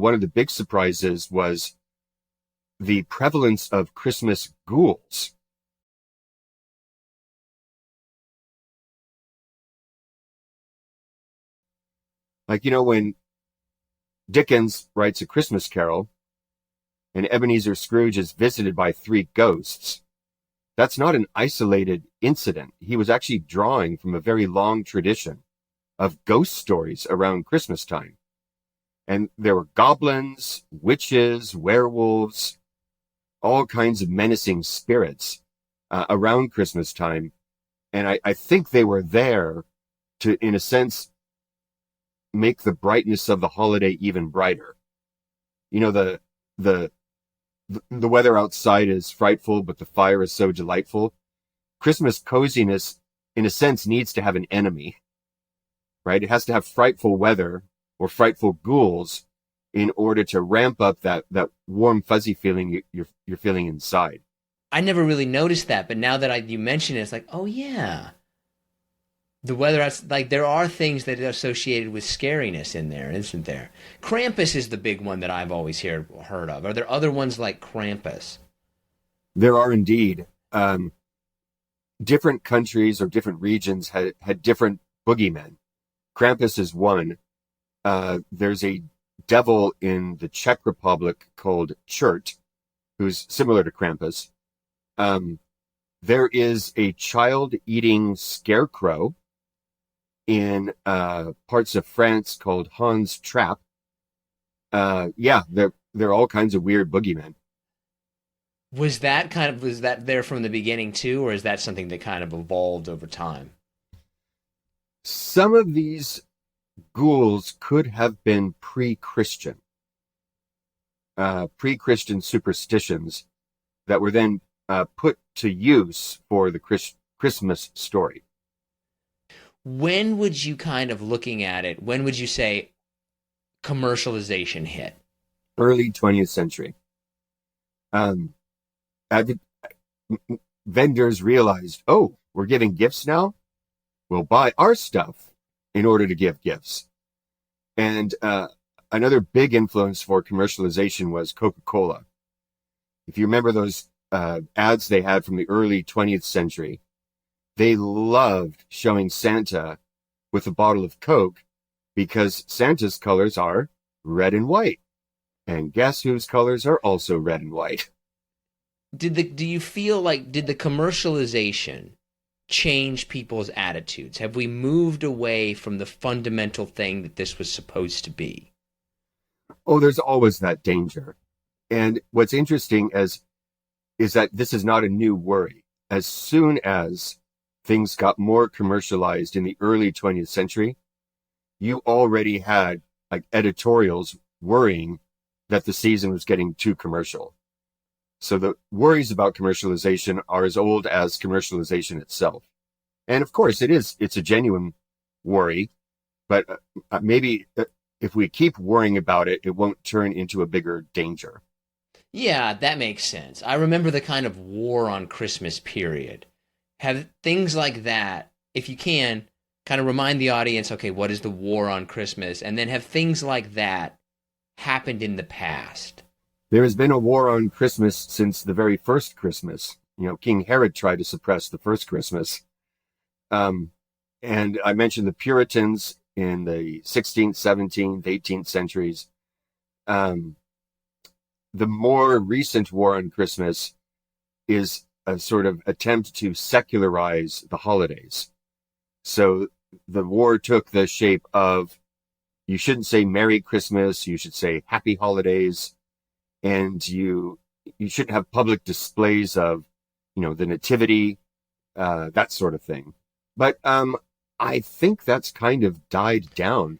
One of the big surprises was the prevalence of Christmas ghouls. Like, when Dickens writes A Christmas Carol and Ebenezer Scrooge is visited by three ghosts, that's not an isolated incident. He was actually drawing from a very long tradition of ghost stories around Christmas time. And there were goblins, witches, werewolves, all kinds of menacing spirits around Christmas time. And I think they were there to, in a sense, make the brightness of the holiday even brighter. The weather outside is frightful, but the fire is so delightful. Christmas coziness, in a sense, needs to have an enemy, right? It has to have frightful weather or frightful ghouls in order to ramp up that warm, fuzzy feeling you're feeling inside. I never really noticed that, but now that you mention it, it's like, oh yeah, the weather. Like there are things that are associated with scariness in there, isn't there? Krampus is the big one that I've always heard of. Are there other ones like Krampus? There are indeed. Different countries or different regions had different boogeymen. Krampus is one. There's a devil in the Czech Republic called Chert, who's similar to Krampus. There is a child-eating scarecrow in parts of France called Hans Trap. Yeah, there are all kinds of weird boogeymen. Was that there from the beginning too, or is that something that kind of evolved over time? Some of these ghouls could have been pre-Christian superstitions that were then put to use for the Christmas story. When would you kind of looking at it, when would you say commercialization hit? Early 20th century. Vendors realized, oh, we're giving gifts now? We'll buy our stuff in order to give gifts. And another big influence for commercialization was Coca-Cola. If you remember those ads they had from the early 20th century, they loved showing Santa with a bottle of Coke because Santa's colors are red and white. And guess whose colors are also red and white? Do you feel like, did the commercialization change people's attitudes? Have we moved away from the fundamental thing that this was supposed to be? Oh, there's always that danger. And what's interesting is that this is not a new worry. As soon as things got more commercialized in the early 20th century, you already had like editorials worrying that the season was getting too commercial. So the worries about commercialization are as old as commercialization itself. And of course it's a genuine worry, but maybe if we keep worrying about it, it won't turn into a bigger danger. Yeah, that makes sense. I remember the kind of war on Christmas period. Have things like that, if you can, kind of remind the audience, okay, what is the war on Christmas? And then have things like that happened in the past? There has been a war on Christmas since the very first Christmas. King Herod tried to suppress the first Christmas. And I mentioned the Puritans in the 16th, 17th, 18th centuries. The more recent war on Christmas is a sort of attempt to secularize the holidays. So the war took the shape of, you shouldn't say Merry Christmas, you should say Happy Holidays, and you shouldn't have public displays of, the nativity, that sort of thing. But I think that's kind of died down.